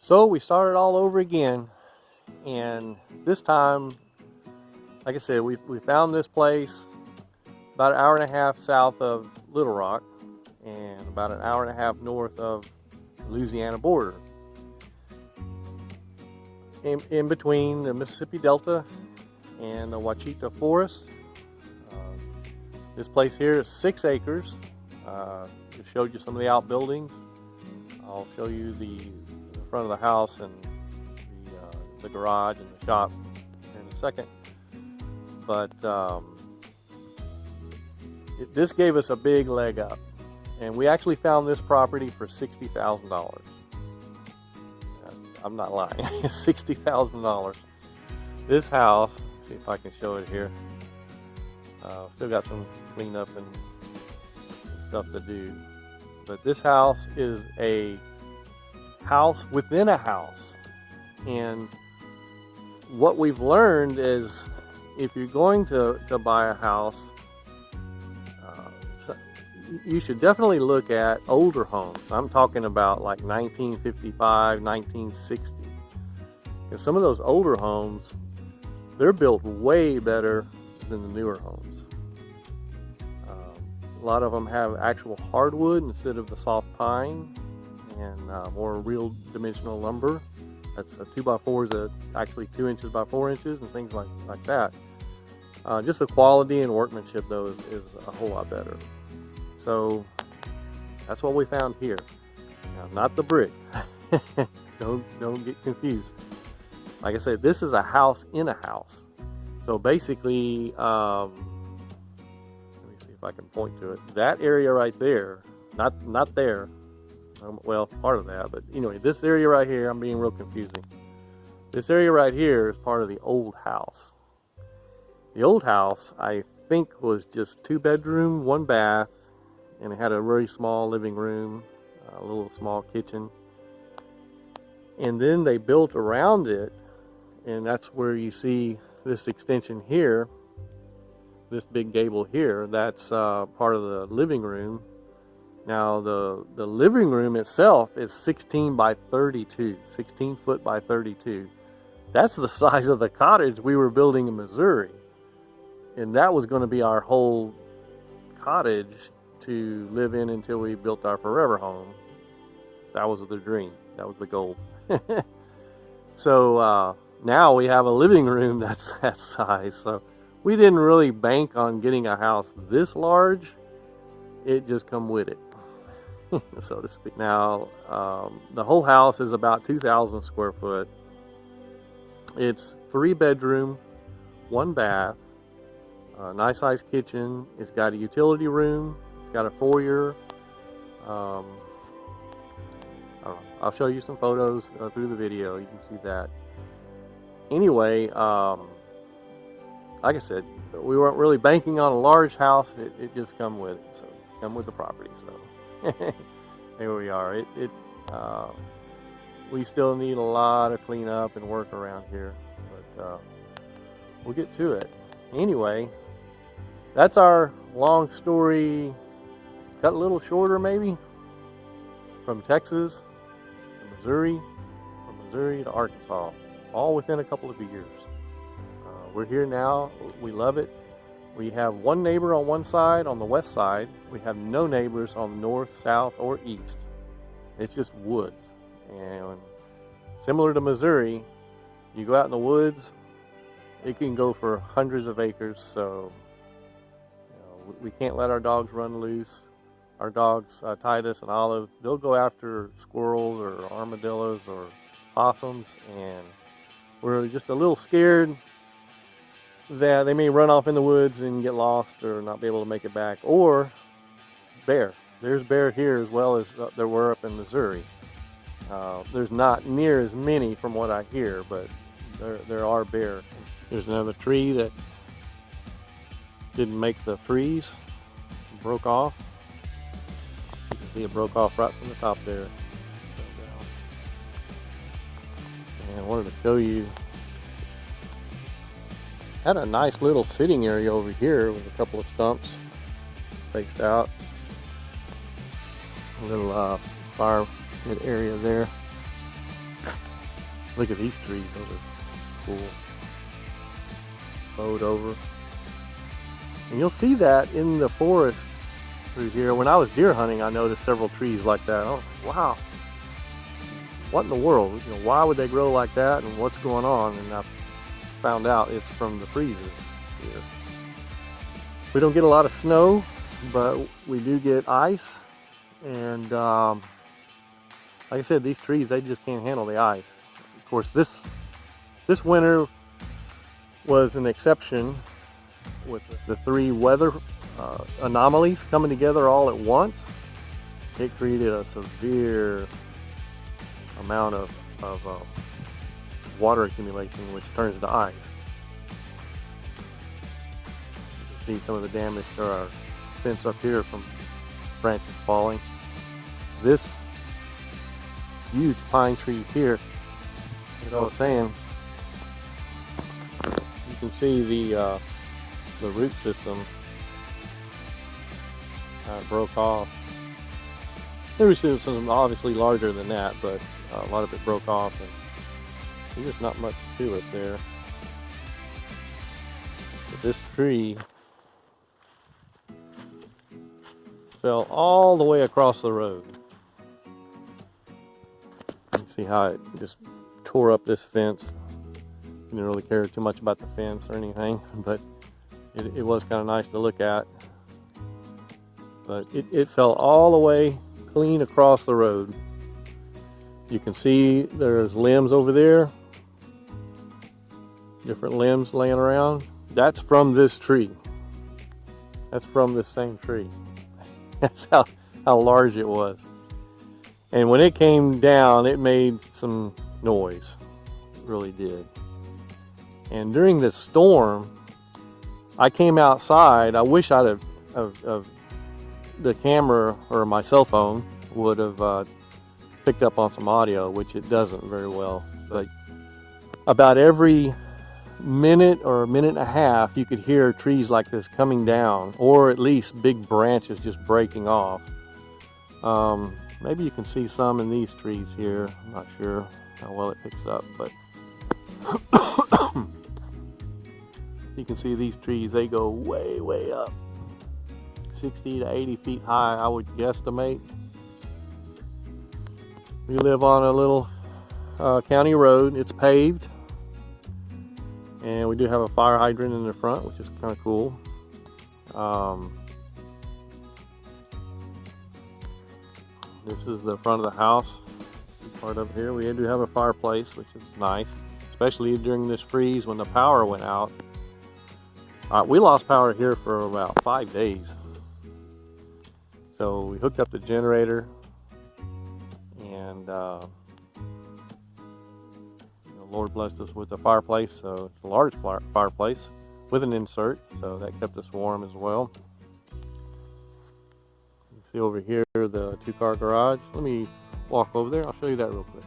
So we started all over again, and this time, like I said, we found this place about an hour and a half south of Little Rock and about an hour and a half north of the Louisiana border. In between the Mississippi Delta and the Ouachita Forest. This place here is 6 acres. Just showed you some of the outbuildings. I'll show you the front of the house and the garage and the shop in a second. But this gave us a big leg up, and we actually found this property for $60,000. I'm not lying. $60,000. This house, see if I can show it here. Still got some cleanup and stuff to do, but this house is a house within a house. And what we've learned is, if you're going to buy a house, you should definitely look at older homes. I'm talking about like 1955, 1960. Because some of those older homes, they're built way better than the newer homes. A lot of them have actual hardwood instead of the soft pine, and more real dimensional lumber. That's a 2x4 is actually 2 inches by 4 inches and things like that. Just the quality and workmanship though is a whole lot better. So that's what we found here. Now, not the brick. Don't get confused. Like I said, this is a house in a house. So basically, let me see if I can point to it. That area right there, not there. Well, part of that, but anyway, this area right here, I'm being real confusing. This area right here is part of the old house. The old house, I think, was just 2 bedroom, 1 bath, and it had a very small living room, a little small kitchen. And then they built around it, and that's where you see this extension here, this big gable here. That's part of the living room. Now the living room itself is 16 by 32, 16 foot by 32. That's the size of the cottage we were building in Missouri. And that was going to be our whole cottage to live in until we built our forever home. That was the dream. That was the goal. So now we have a living room that's that size. So we didn't really bank on getting a house this large. It just come with it, so to speak. Now, the whole house is about 2,000 square foot. It's 3 bedroom, 1 bath, a nice sized kitchen. It's got a utility room. It's got a foyer. I don't know. I'll show you some photos through the video. You can see that. Anyway, like I said, we weren't really banking on a large house. It just come with it. So come with the property. So here we are. We still need a lot of cleanup and work around here, but we'll get to it. Anyway, that's our long story, cut a little shorter maybe, from Texas to Missouri, from Missouri to Arkansas, all within a couple of years. We're here now. We love it. We have 1 neighbor on one side, on the west side. We have no neighbors on the north, south, or east. It's just woods. And similar to Missouri, you go out in the woods, it can go for hundreds of acres. So we can't let our dogs run loose. Our dogs, Titus and Olive, they'll go after squirrels or armadillos or possums, and we're just a little scared that they may run off in the woods and get lost or not be able to make it back. Or bear. There's bear here as well as there were up in Missouri. There's not near as many from what I hear, but there are bear. There's another tree that didn't make the freeze, broke off. You can see it broke off right from the top there. And I wanted to show you, had a nice little sitting area over here with a couple of stumps spaced out. A little fire pit area there. Look at these trees, those are cool. Bowed over. And you'll see that in the forest through here. When I was deer hunting, I noticed several trees like that. Oh, wow. What in the world? You know, why would they grow like that and what's going on? And I found out it's from the freezes here. We don't get a lot of snow, but we do get ice. And like I said, these trees, they just can't handle the ice. Of course, this winter was an exception with the three weather anomalies coming together all at once. It created a severe amount of water accumulation, which turns to ice. You can see some of the damage to our fence up here from branches falling. This huge pine tree here, as I was saying, you can see the root system broke off. There was some obviously larger than that, but a lot of it broke off, and there's just not much to it there. But this tree fell all the way across the road. You can see how it just tore up this fence. Didn't really care too much about the fence or anything, but it was kind of nice to look at. But it fell all the way clean across the road. You can see there's limbs over there, different limbs laying around. That's from this tree. That's from this same tree. That's how large it was. And when it came down, it made some noise. It really did. And during the storm, I came outside. I wish I'd have the camera or my cell phone would have picked up on some audio, which it doesn't very well. But about every minute or a minute and a half, you could hear trees like this coming down, or at least big branches just breaking off. Maybe you can see some in these trees here. I'm not sure how well it picks up, but you can see these trees, they go way, way up. 60 to 80 feet high, I would guesstimate. We live on a little county road. It's paved. And we do have a fire hydrant in the front, which is kind of cool. This is the front of the house. Part up here, we do have a fireplace, which is nice, especially during this freeze when the power went out. We lost power here for about 5 days. So we hooked up the generator, and the Lord blessed us with a fireplace. So it's a large fireplace with an insert, so that kept us warm as well. You see over here the two-car garage. Let me walk over there. I'll show you that real quick.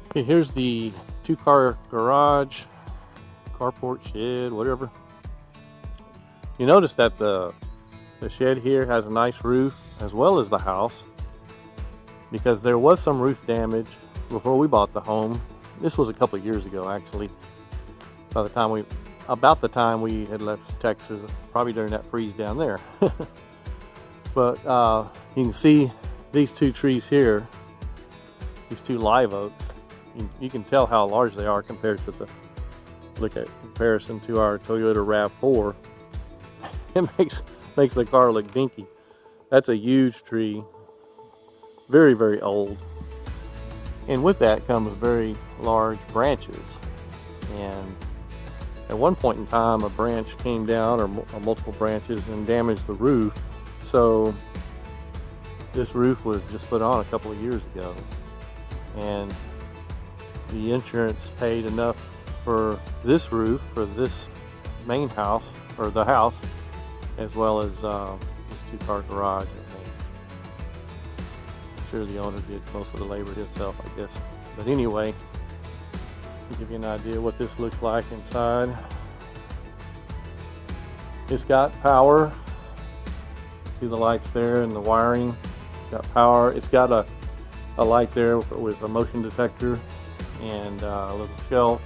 Okay, here's the two-car garage, carport, shed, whatever. You notice that the shed here has a nice roof as well as the house, because there was some roof damage before we bought the home. This was a couple of years ago, actually. About the time we had left Texas, probably during that freeze down there. But you can see these two trees here, these two live oaks. You can tell how large they are compared to comparison to our Toyota RAV4. It makes the car look dinky. That's a huge tree, very, very old. And with that comes very large branches. And at one point in time, a branch came down, or multiple branches, and damaged the roof. So this roof was just put on a couple of years ago. And the insurance paid enough for this roof, for this main house, or the house, as well as this two-car garage, I think. I'm sure the owner did most of the labor himself, I guess. But anyway, to give you an idea what this looks like inside. It's got power. See the lights there and the wiring. It's got power. It's got a light there with a motion detector and a little shelf